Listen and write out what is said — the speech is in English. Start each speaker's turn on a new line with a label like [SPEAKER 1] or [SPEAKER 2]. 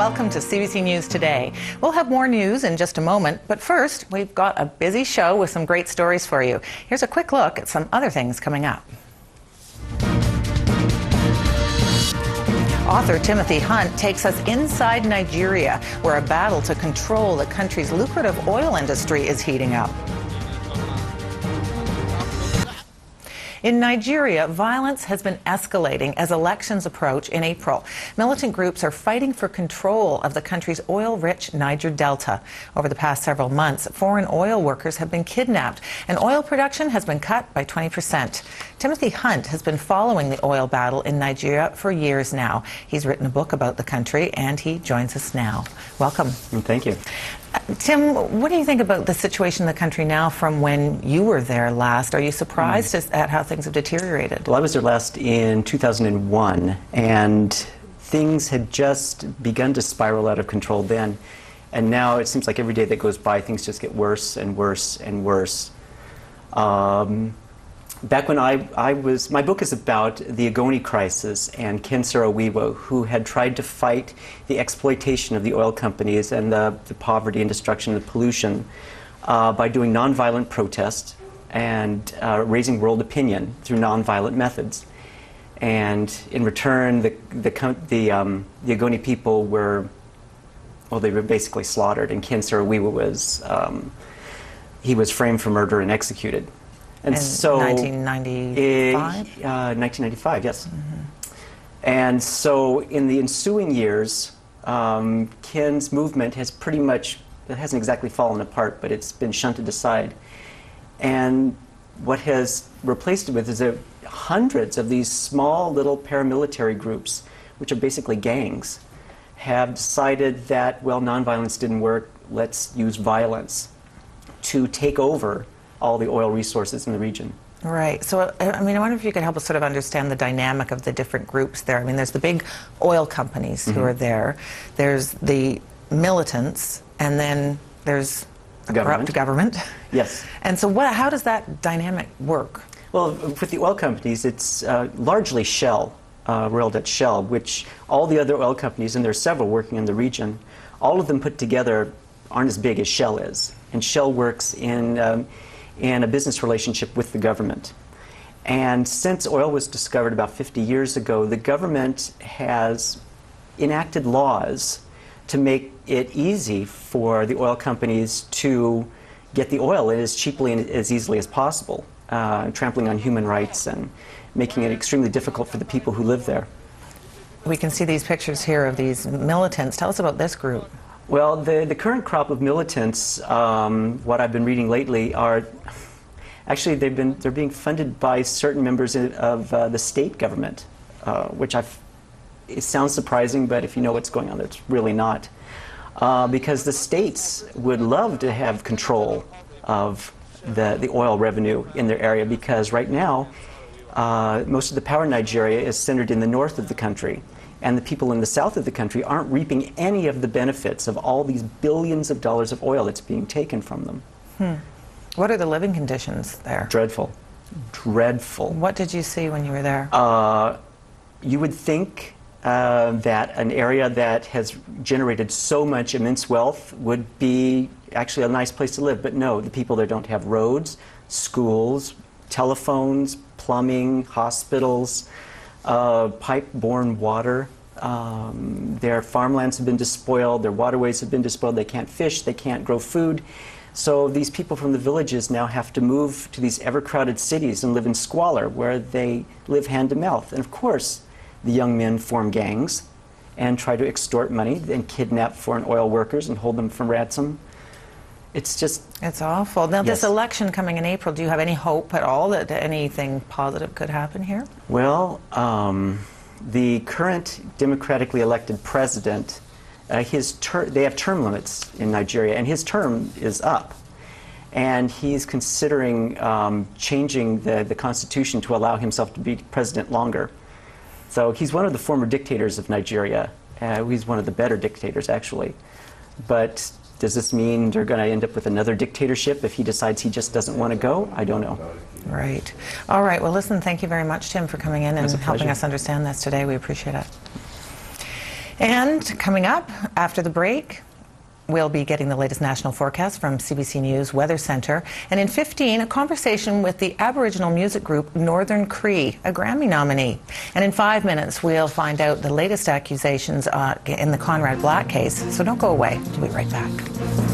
[SPEAKER 1] welcome to CBC News Today. We'll have more news in just a moment, but first, we've got a busy show with some great stories for you. Here's a quick look at some other things coming up. Author Timothy Hunt takes us inside Nigeria, where a battle to control the country's lucrative oil industry is heating up. In Nigeria, violence has been escalating as elections approach in April. Militant groups are fighting for control of the country's oil-rich Niger Delta. Over the past several months, foreign oil workers have been kidnapped, and oil production has been cut by 20%. Timothy Hunt has been following the oil battle in Nigeria for years now. He's written a book about the country, and he joins us now. Welcome.
[SPEAKER 2] Thank you.
[SPEAKER 1] Tim, what do you think about the situation in the country now from when you were there last? Are you surprised at how things have deteriorated?
[SPEAKER 2] Well, I was there last in 2001, and things had just begun to spiral out of control then. And now it seems like every day that goes by, things just get worse and worse and worse. Back when my book is about the Ogoni crisis and Saro Wiwa, who had tried to fight the exploitation of the oil companies and the poverty and destruction and the pollution by doing nonviolent protest and raising world opinion through nonviolent methods. And in return, the Ogoni people were basically slaughtered, and Saro Wiwa he was framed for murder and executed.
[SPEAKER 1] And so 1995?
[SPEAKER 2] 1995, yes. Mm-hmm. And so in the ensuing years, Ken's movement has it hasn't exactly fallen apart, but it's been shunted aside. And what has replaced it with is hundreds of these small little paramilitary groups, which are basically gangs, have decided that, well, nonviolence didn't work, let's use violence to take over all the oil resources in the region.
[SPEAKER 1] Right. So, I wonder if you could help us sort of understand the dynamic of the different groups there. There's the big oil companies who are there. There's the militants, and then there's a corrupt government.
[SPEAKER 2] Yes.
[SPEAKER 1] And so how does that dynamic work?
[SPEAKER 2] Well, with the oil companies, it's largely Shell, Royal Dutch Shell, which all the other oil companies, and there are several working in the region, all of them put together aren't as big as Shell is. And Shell works in a business relationship with the government. And since oil was discovered about 50 years ago, the government has enacted laws to make it easy for the oil companies to get the oil in as cheaply and as easily as possible, trampling on human rights and making it extremely difficult for the people who live there.
[SPEAKER 1] We can see these pictures here of these militants. Tell us about this group.
[SPEAKER 2] Well, the current crop of militants, what I've been reading lately, are actually they're being funded by certain members of the state government, which it sounds surprising, but if you know what's going on, it's really not, because the states would love to have control of the oil revenue in their area, because right now most of the power in Nigeria is centered in the north of the country. And the people in the south of the country aren't reaping any of the benefits of all these billions of dollars of oil that's being taken from them.
[SPEAKER 1] What are the living conditions there?
[SPEAKER 2] Dreadful. Dreadful.
[SPEAKER 1] What did you see when you were there?
[SPEAKER 2] You would think that an area that has generated so much immense wealth would be actually a nice place to live. But no, the people there don't have roads, schools, telephones, plumbing, hospitals, pipe-borne water. Their farmlands have been despoiled, their waterways have been despoiled, they can't fish, they can't grow food. So these people from the villages now have to move to these ever-crowded cities and live in squalor, where they live hand-to-mouth. And of course, the young men form gangs and try to extort money and kidnap foreign oil workers and hold them for ransom.
[SPEAKER 1] It's awful. Now,
[SPEAKER 2] yes.
[SPEAKER 1] This election coming in April, do you have any hope at all that anything positive could happen here?
[SPEAKER 2] Well, the current democratically elected president, they have term limits in Nigeria, and his term is up. And he's considering changing the constitution to allow himself to be president longer. So he's one of the former dictators of Nigeria. He's one of the better dictators, actually. But does this mean they're going to end up with another dictatorship if he decides he just doesn't want to go? I don't know.
[SPEAKER 1] Right. All right. Well, listen, thank you very much, Tim, for coming in and helping us understand this today. We appreciate it. And coming up after the break, we'll be getting the latest national forecast from CBC News Weather Centre. And in 15, a conversation with the Aboriginal music group Northern Cree, a Grammy nominee. And in 5 minutes, we'll find out the latest accusations in the Conrad Black case. So don't go away. We'll be right back.